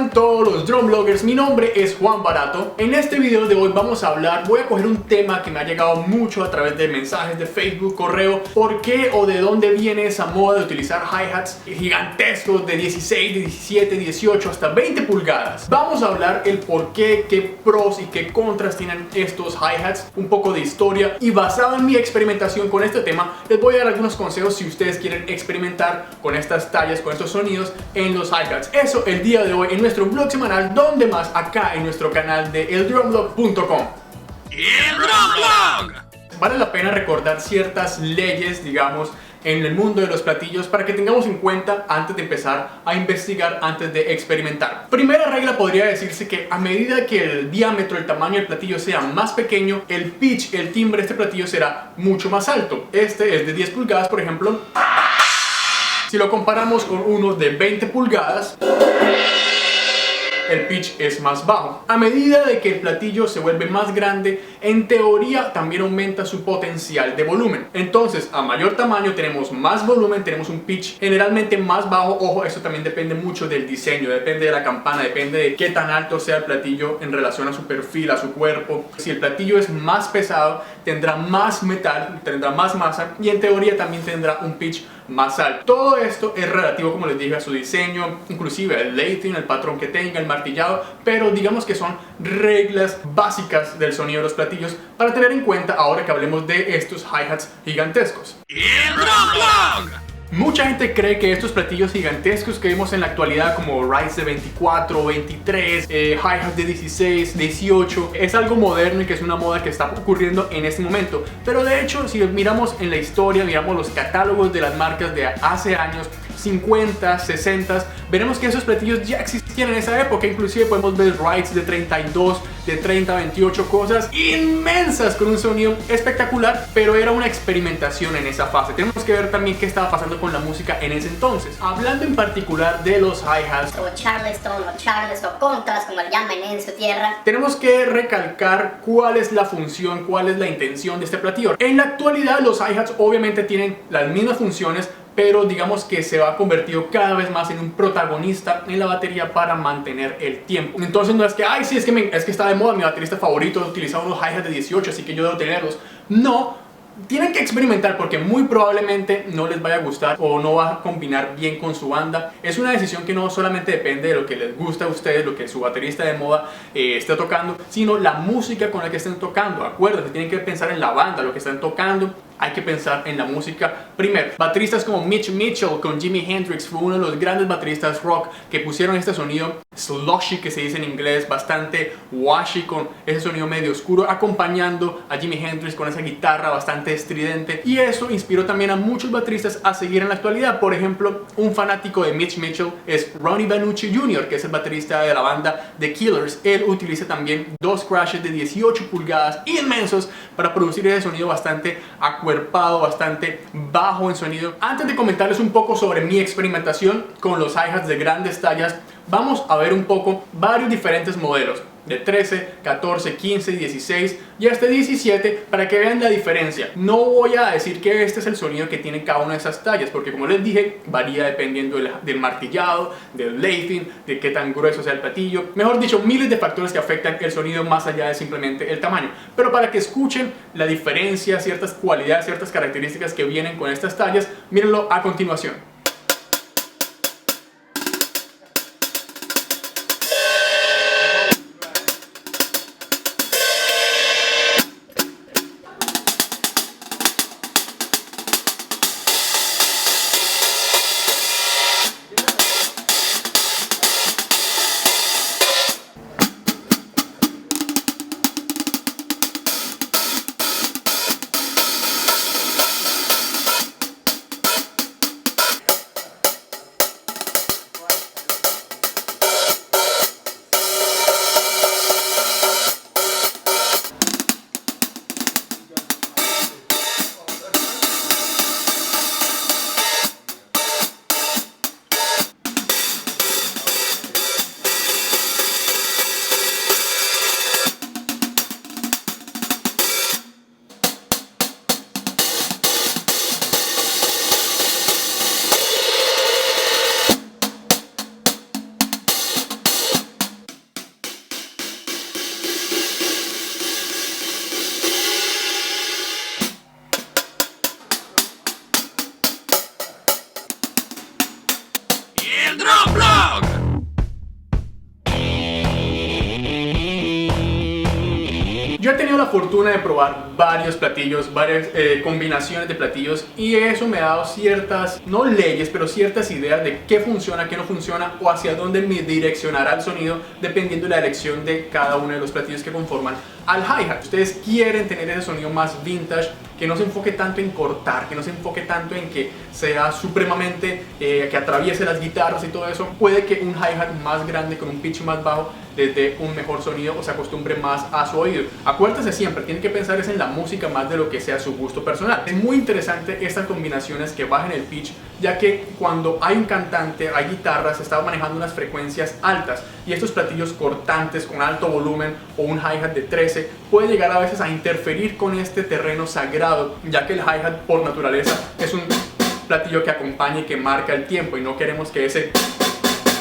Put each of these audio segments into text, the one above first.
tengan todos los drum bloggers, mi nombre es Juan Barato. En este video de hoy vamos a voy a coger un tema que me ha llegado mucho a través de mensajes de Facebook, correo. ¿Por qué o de dónde viene esa moda de utilizar hi-hats gigantescos de 16, de 17, 18 hasta 20 pulgadas? Vamos a hablar el por qué, qué pros y qué contras tienen estos hi-hats, un poco de historia, y basado en mi experimentación con este tema les voy a dar algunos consejos si ustedes quieren experimentar con estas tallas, con estos sonidos en los hi-hats. Eso el día de hoy en nuestro blog semanal, donde más acá en nuestro canal de eldrumblog.com. ¡El Drumblog! Vale la pena recordar ciertas leyes, digamos, en el mundo de los platillos para que tengamos en cuenta antes de empezar a investigar, antes de experimentar. Primera regla podría decirse que a medida que el diámetro, el tamaño del platillo sea más pequeño, el pitch, el timbre de este platillo será mucho más alto. Este es de 10 pulgadas, por ejemplo. Si lo comparamos con uno de 20 pulgadas, el pitch es más bajo. A medida de que el platillo se vuelve más grande, en teoría también aumenta su potencial de volumen. Entonces, a mayor tamaño tenemos más volumen, tenemos un pitch generalmente más bajo. Ojo, eso también depende mucho del diseño, depende de la campana, depende de qué tan alto sea el platillo en relación a su perfil, a su cuerpo. Si el platillo es más pesado, tendrá más metal, tendrá más masa y en teoría también tendrá un pitch más alto. Todo esto es relativo, como les dije, a su diseño, inclusive el lathing, el patrón que tenga, el martillado, pero digamos que son reglas básicas del sonido de los platillos para tener en cuenta ahora que hablemos de estos hi-hats gigantescos. ¡El Drumblog! Mucha gente cree que estos platillos gigantescos que vemos en la actualidad, como rides de 24, 23, hi-hats de 16, 18, es algo moderno y que es una moda que está ocurriendo en este momento. Pero de hecho, si miramos en la historia, miramos los catálogos de las marcas de hace años, 50, 60, veremos que esos platillos ya existían en esa época. Inclusive podemos ver rides de 32, de 30, 28, cosas inmensas con un sonido espectacular, pero era una experimentación en esa fase. Tenemos que ver también qué estaba pasando con la música en ese entonces. Hablando en particular de los hi-hats o Charleston o contras, como le llaman en su tierra, tenemos que recalcar cuál es la función, cuál es la intención de este platillo. En la actualidad los hi-hats obviamente tienen las mismas funciones, pero digamos que se va convertido cada vez más en un protagonista en la batería para mantener el tiempo. Entonces no es que, ay, sí, es que está de moda, mi baterista favorito utilizaba unos hi-hats de 18, así que yo debo tenerlos. No. Tienen que experimentar porque muy probablemente no les vaya a gustar o no va a combinar bien con su banda. Es una decisión que no solamente depende de lo que les gusta a ustedes, lo que su baterista de moda esté tocando, sino la música con la que estén tocando. Acuérdense, tienen que pensar en la banda, lo que están tocando. Hay que pensar en la música primero. Bateristas como Mitch Mitchell con Jimi Hendrix fue uno de los grandes bateristas rock que pusieron este sonido slushy, que se dice en inglés, bastante washy, con ese sonido medio oscuro, acompañando a Jimi Hendrix con esa guitarra bastante estridente. Y eso inspiró también a muchos bateristas a seguir en la actualidad. Por ejemplo, un fanático de Mitch Mitchell es Ronnie Vannucci Jr., que es el baterista de la banda The Killers. Él utiliza también dos crashes de 18 pulgadas inmensos para producir ese sonido bastante acuerpado, bastante bajo en sonido. Antes de comentarles un poco sobre mi experimentación con los hi-hats de grandes tallas, vamos a ver un poco varios diferentes modelos de 13, 14, 15, 16 y hasta 17 para que vean la diferencia. No voy a decir que este es el sonido que tiene cada una de esas tallas, porque como les dije, varía dependiendo del martillado, del lathing, de qué tan grueso sea el platillo. Mejor dicho, miles de factores que afectan el sonido más allá de simplemente el tamaño. Pero para que escuchen la diferencia, ciertas cualidades, ciertas características que vienen con estas tallas, mírenlo a continuación. Yo he tenido la fortuna de probar varios platillos, varias combinaciones de platillos, y eso me ha dado ciertas, no leyes, pero ciertas ideas de qué funciona, qué no funciona o hacia dónde me direccionará el sonido dependiendo de la elección de cada uno de los platillos que conforman al hi-hat. Ustedes quieren tener ese sonido más vintage, que no se enfoque tanto en cortar, que no se enfoque tanto en que sea supremamente, que atraviese las guitarras y todo eso. Puede que un hi-hat más grande con un pitch más bajo les dé un mejor sonido o se acostumbre más a su oído. Acuérdense siempre, tienen que pensar es en la música más de lo que sea su gusto personal. Es muy interesante estas combinaciones que bajen el pitch, ya que cuando hay un cantante, hay guitarras, se está manejando unas frecuencias altas, y estos platillos cortantes con alto volumen o un hi-hat de 13 puede llegar a veces a interferir con este terreno sagrado, ya que el hi-hat por naturaleza es un platillo que acompaña y que marca el tiempo, y no queremos que ese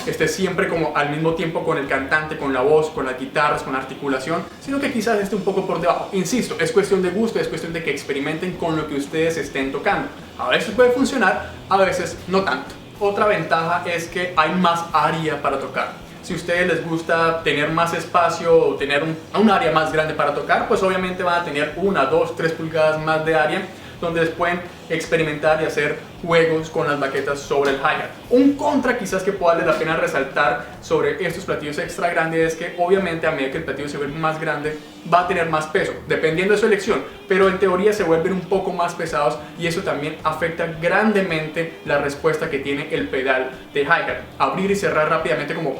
esté siempre como al mismo tiempo con el cantante, con la voz, con las guitarras, con la articulación, sino que quizás esté un poco por debajo. Insisto, es cuestión de gusto, es cuestión de que experimenten con lo que ustedes estén tocando. A veces puede funcionar, a veces no tanto. Otra ventaja es que hay más área para tocar. Si a ustedes les gusta tener más espacio o tener un área más grande para tocar, pues obviamente van a tener 1, 2, 3 pulgadas más de área, donde les pueden experimentar y hacer juegos con las baquetas sobre el hi-hat. Un contra quizás que pueda valer la pena resaltar sobre estos platillos extra grandes es que obviamente a medida que el platillo se vuelve más grande va a tener más peso, dependiendo de su elección, pero en teoría se vuelven un poco más pesados, y eso también afecta grandemente la respuesta que tiene el pedal de hi-hat. Abrir y cerrar rápidamente como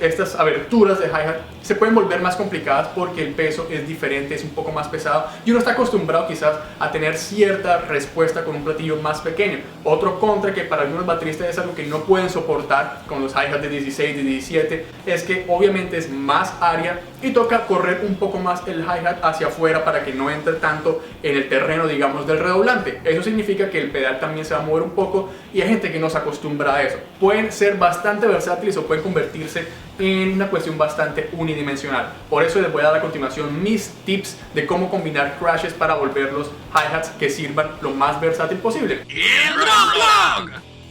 estas aberturas de hi-hat se pueden volver más complicadas porque el peso es diferente, es un poco más pesado, y uno está acostumbrado quizás a tener cierta respuesta con un platillo más pequeño. Otro contra que para algunos bateristas es algo que no pueden soportar con los hi-hats de 16, de 17, es que obviamente es más área y toca correr un poco más el hi-hat hacia afuera para que no entre tanto en el terreno, digamos, del redoblante. Eso significa que el pedal también se va a mover un poco, y hay gente que no se acostumbra a eso. Pueden ser bastante versátiles o pueden convertirse en una cuestión bastante unidimensional. Por eso les voy a dar a continuación mis tips de cómo combinar crashes para volver los hi-hats que sirvan lo más versátil posible.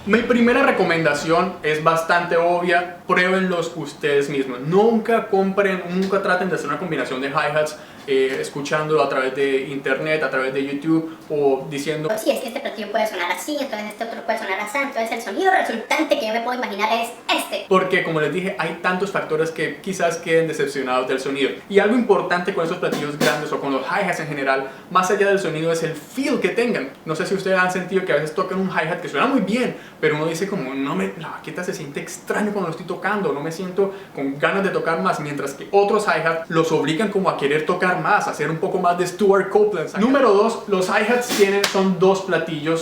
Mi primera recomendación es bastante obvia: pruébenlos ustedes mismos. Nunca compren, nunca traten de hacer una combinación de hi-hats escuchándolo a través de internet, a través de YouTube, o diciendo sí, es que este platillo puede sonar así, entonces este otro puede sonar así, entonces el sonido resultante que yo me puedo imaginar es este. Porque, como les dije, hay tantos factores que quizás queden decepcionados del sonido. Y algo importante con esos platillos grandes o con los hi-hats en general, más allá del sonido, es el feel que tengan. No sé si ustedes han sentido que a veces tocan un hi-hat que suena muy bien, pero uno dice como, la baqueta se siente extraño cuando lo estoy tocando, no me siento con ganas de tocar más, mientras que otros hi-hats los obligan como a querer tocar más, a hacer un poco más de Stuart Copeland. Número 2, los hi-hats son 2 platillos,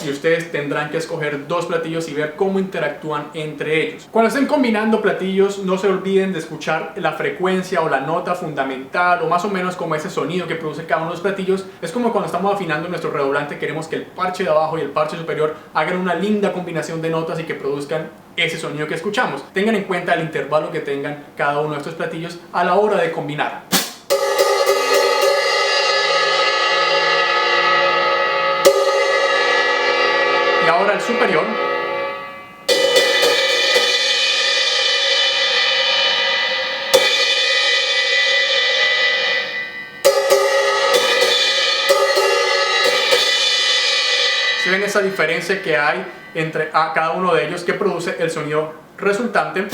y ustedes tendrán que escoger 2 platillos y ver cómo interactúan entre ellos. Cuando estén combinando platillos, no se olviden de escuchar la frecuencia o la nota fundamental, o más o menos como ese sonido que produce cada uno de los platillos. Es como cuando estamos afinando nuestro redoblante, queremos que el parche de abajo y el parche superior hagan una linda combinación de notas y que produzcan ese sonido que escuchamos. Tengan en cuenta el intervalo que tengan cada uno de estos platillos a la hora de combinar. Y ahora el superior. ¿Se ven esa diferencia que hay entre cada uno de ellos que produce el sonido resultante?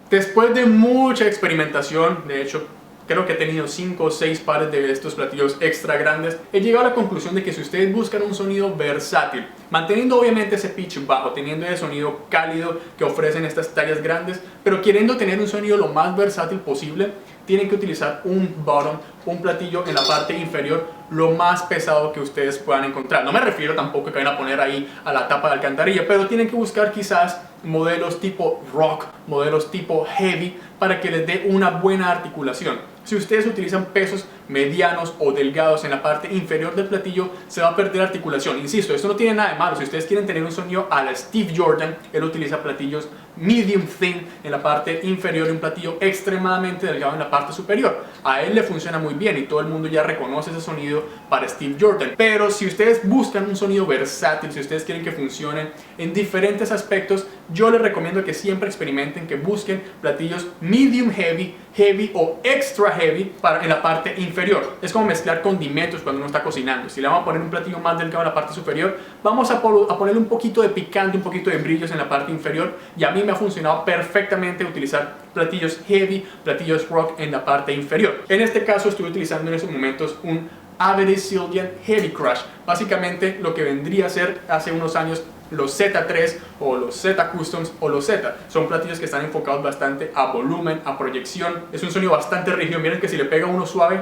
Después de mucha experimentación, de hecho, creo que he tenido 5 o 6 pares de estos platillos extra grandes, he llegado a la conclusión de que si ustedes buscan un sonido versátil, manteniendo obviamente ese pitch bajo, teniendo ese sonido cálido que ofrecen estas tallas grandes, pero queriendo tener un sonido lo más versátil posible, tienen que utilizar un bottom, un platillo en la parte inferior, lo más pesado que ustedes puedan encontrar. No me refiero tampoco que vayan a poner ahí a la tapa de alcantarilla, pero tienen que buscar quizás modelos tipo rock, modelos tipo heavy, para que les dé una buena articulación. Si ustedes utilizan pesos medianos o delgados en la parte inferior del platillo, se va a perder articulación. Insisto, esto no tiene nada de malo. Si ustedes quieren tener un sonido a la Steve Jordan, él utiliza platillos medium thin en la parte inferior y un platillo extremadamente delgado en la parte superior. A él le funciona muy bien y todo el mundo ya reconoce ese sonido para Steve Jordan. Pero si ustedes buscan un sonido versátil, si ustedes quieren que funcione en diferentes aspectos, yo les recomiendo que siempre experimenten, que busquen platillos medium heavy, heavy o extra heavy en la parte inferior. Es como mezclar condimentos cuando uno está cocinando. Si le vamos a poner un platillo más delgado en la parte superior, vamos a ponerle un poquito de picante, un poquito de brillos en la parte inferior, y a mí me ha funcionado perfectamente utilizar platillos heavy, platillos rock en la parte inferior. En este caso estuve utilizando en estos momentos un Aveti Zildjian Heavy Crush, básicamente lo que vendría a ser hace unos años los Z3 o los Z Customs o los Z. Son platillos que están enfocados bastante a volumen, a proyección. Es un sonido bastante rígido. Miren que si le pega uno suave,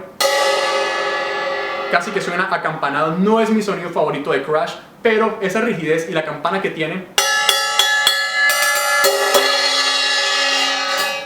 casi que suena acampanado. No es mi sonido favorito de Crush, pero esa rigidez y la campana que tiene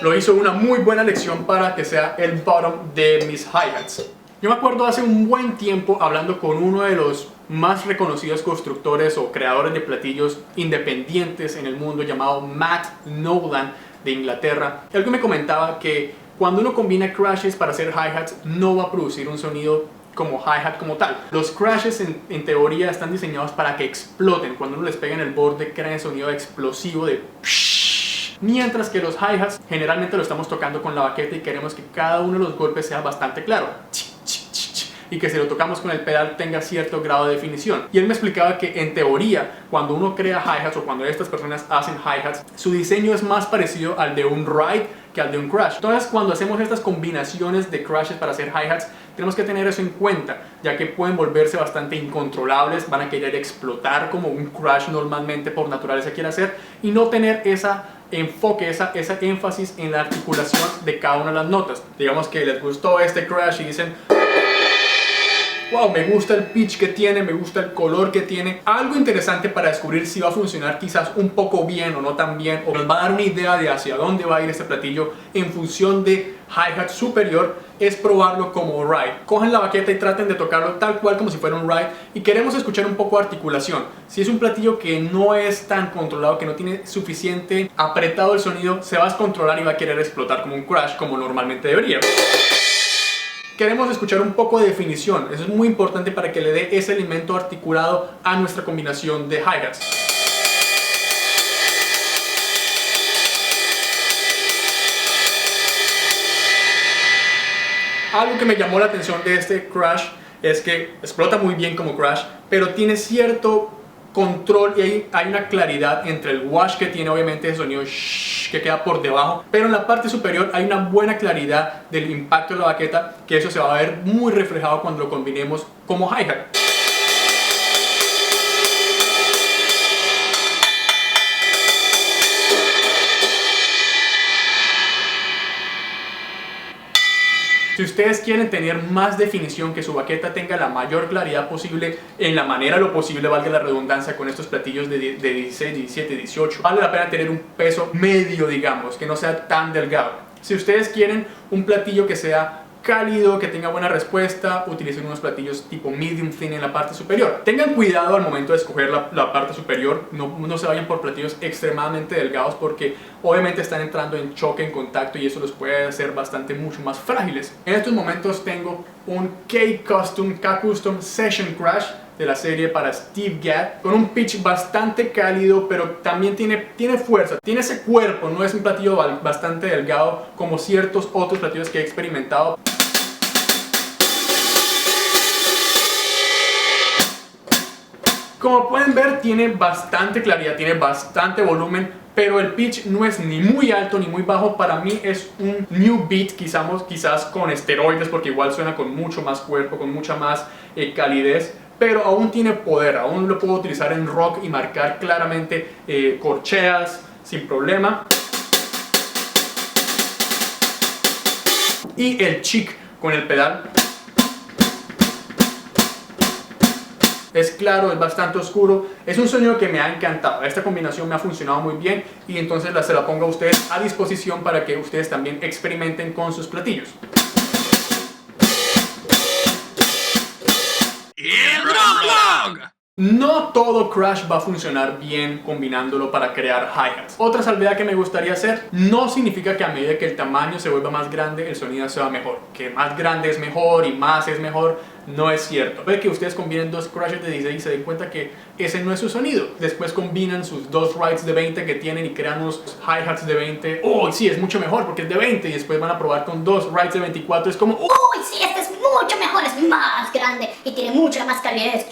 lo hizo una muy buena lección para que sea el bottom de mis hi-hats. Yo me acuerdo hace un buen tiempo hablando con uno de los más reconocidos constructores o creadores de platillos independientes en el mundo, llamado Matt Nolan, de Inglaterra. Él me comentaba que cuando uno combina crashes para hacer hi-hats, no va a producir un sonido como hi-hat como tal. Los crashes en teoría están diseñados para que exploten. Cuando uno les pega en el borde, crean sonido explosivo de psh. Mientras que los hi-hats generalmente lo estamos tocando con la baqueta y queremos que cada uno de los golpes sea bastante claro, y que si lo tocamos con el pedal tenga cierto grado de definición. Y él me explicaba que en teoría, cuando uno crea hi-hats o cuando estas personas hacen hi-hats, su diseño es más parecido al de un ride que al de un crash. Entonces, cuando hacemos estas combinaciones de crashes para hacer hi-hats, tenemos que tener eso en cuenta, ya que pueden volverse bastante incontrolables, van a querer explotar como un crash normalmente por naturaleza quiere hacer, y no tener esa enfoque, esa énfasis en la articulación de cada una de las notas. Digamos que les gustó este crash y dicen: wow, me gusta el pitch que tiene, me gusta el color que tiene. Algo interesante para descubrir si va a funcionar quizás un poco bien o no tan bien, o nos va a dar una idea de hacia dónde va a ir este platillo en función de hi-hat superior, es probarlo como ride. Cogen la baqueta y traten de tocarlo tal cual como si fuera un ride, y queremos escuchar un poco de articulación. Si es un platillo que no es tan controlado, que no tiene suficiente apretado el sonido, se va a descontrolar y va a querer explotar como un crash, como normalmente debería. Queremos escuchar un poco de definición. Eso es muy importante para que le dé ese elemento articulado a nuestra combinación de hi-hats. Algo que me llamó la atención de este crash es que explota muy bien como crash, pero tiene cierto control y hay una claridad entre el wash que tiene, obviamente el sonido shh, que queda por debajo, pero en la parte superior hay una buena claridad del impacto de la baqueta, que eso se va a ver muy reflejado cuando lo combinemos como hi-hat. Si ustedes quieren tener más definición, que su baqueta tenga la mayor claridad posible en la manera lo posible, valga la redundancia, con estos platillos de 16, 17, 18, vale la pena tener un peso medio, digamos, que no sea tan delgado. Si ustedes quieren un platillo que sea cálido, que tenga buena respuesta, utilicen unos platillos tipo medium thin en la parte superior. Tengan cuidado al momento de escoger la parte superior, no se vayan por platillos extremadamente delgados, porque obviamente están entrando en choque, en contacto, y eso los puede hacer mucho más frágiles. En estos momentos tengo un K-Custom Session Crash de la serie para Steve Gadd, con un pitch bastante cálido, pero también tiene fuerza, tiene ese cuerpo. No es un platillo bastante delgado como ciertos otros platillos que he experimentado. Como pueden ver, tiene bastante claridad, tiene bastante volumen, pero el pitch no es ni muy alto ni muy bajo. Para mí es un new beat, quizás con esteroides, porque igual suena con mucho más cuerpo, con mucha más calidez, pero aún tiene poder. Aún lo puedo utilizar en rock y marcar claramente corcheas sin problema. Y el chick con el pedal es claro, es bastante oscuro, es un sonido que me ha encantado. Esta combinación me ha funcionado muy bien, y entonces se la pongo a ustedes a disposición para que ustedes también experimenten con sus platillos. No todo crash va a funcionar bien combinándolo para crear hi-hats. Otra salvedad que me gustaría hacer, no significa que a medida que el tamaño se vuelva más grande, el sonido sea mejor. Que más grande es mejor y más es mejor, no es cierto. Puede que ustedes combinen dos crashes de 16 y se den cuenta que ese no es su sonido. Después combinan sus dos rides de 20 que tienen y crean unos hi-hats de 20. Oh, sí, es mucho mejor porque es de 20. Y después van a probar con dos rides de 24. Es como, Uy, sí, este es mucho mejor, es más grande y tiene mucha más calidad.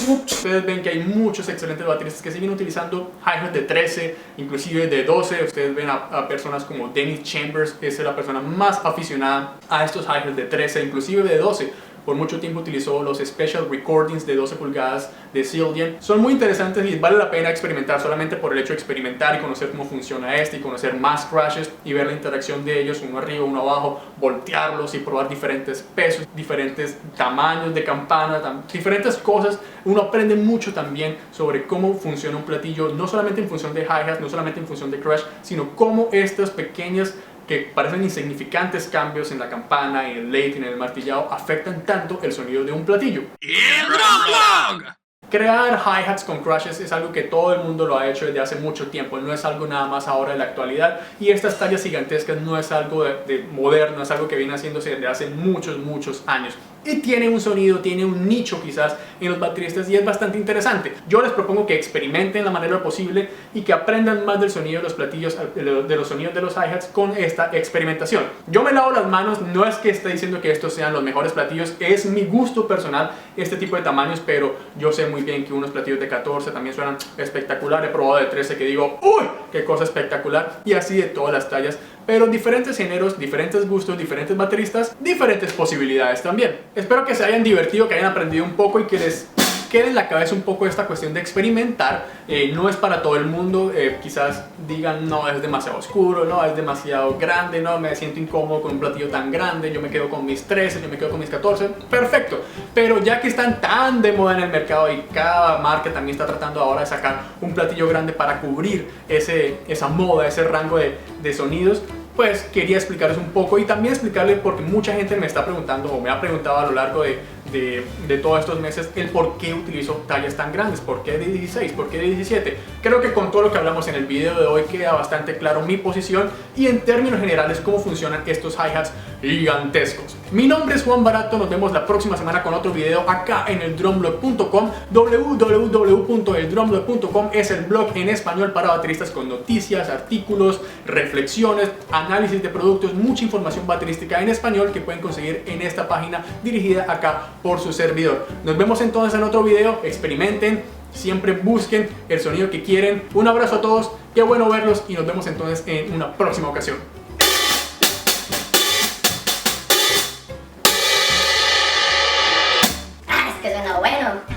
ustedes ven que hay muchos excelentes bateristas que siguen utilizando hi-hats de 13, inclusive de 12. Ustedes ven a personas como Dennis Chambers, que es la persona más aficionada a estos hi-hats de 13, inclusive de 12. Por mucho tiempo utilizó los Special Recordings de 12 pulgadas de Zildjian. Son muy interesantes y vale la pena experimentar solamente por el hecho de experimentar y conocer cómo funciona y conocer más crashes y ver la interacción de ellos, uno arriba, uno abajo, voltearlos y probar diferentes pesos, diferentes tamaños de campana, diferentes cosas. Uno aprende mucho también sobre cómo funciona un platillo, no solamente en función de hi-hats, no solamente en función de crash, sino cómo estas pequeñas que parecen insignificantes cambios en la campana, en el late, en el martillado, afectan tanto el sonido de un platillo. El Drumlog. Crear hi-hats con crashes es algo que todo el mundo lo ha hecho desde hace mucho tiempo, no es algo nada más ahora de la actualidad, y estas tallas gigantescas no es algo de moderno, es algo que viene haciéndose desde hace muchos años. Y tiene un sonido, tiene un nicho quizás en los bateristas y es bastante interesante. Yo les propongo que experimenten la manera posible y que aprendan más del sonido de los platillos, de los sonidos de los hi-hats con esta experimentación. Yo me lavo las manos, no es que esté diciendo que estos sean los mejores platillos, es mi gusto personal este tipo de tamaños, pero yo sé muy bien que unos platillos de 14 también suenan espectacular. He probado de 13 que digo, ¡uy! ¡Qué cosa espectacular! Y así de todas las tallas. Pero diferentes géneros, diferentes gustos, diferentes bateristas, diferentes posibilidades también. Espero que se hayan divertido, que hayan aprendido un poco y que les quede en la cabeza un poco esta cuestión de experimentar. No es para todo el mundo, quizás digan no, es demasiado oscuro, no, es demasiado grande, no, me siento incómodo con un platillo tan grande, yo me quedo con mis 13, yo me quedo con mis 14, perfecto. Pero ya que están tan de moda en el mercado y cada marca también está tratando ahora de sacar un platillo grande para cubrir esa moda, ese rango de sonidos, pues quería explicarles un poco y también explicarles porque mucha gente me está preguntando o me ha preguntado a lo largo de todos estos meses el por qué utilizo tallas tan grandes, por qué de 16, por qué de 17. Creo que con todo lo que hablamos en el video de hoy queda bastante claro mi posición y en términos generales cómo funcionan estos hi-hats gigantescos. Mi nombre es Juan Barato, nos vemos la próxima semana con otro video acá en eldrumblog.com. www.eldrumblog.com es el blog en español para bateristas con noticias, artículos, reflexiones, análisis de productos, mucha información baterística en español que pueden conseguir en esta página dirigida acá por su servidor. Nos vemos entonces en otro video, experimenten, siempre busquen el sonido que quieren. Un abrazo a todos, qué bueno verlos y nos vemos entonces en una próxima ocasión. Ah, es que suena bueno.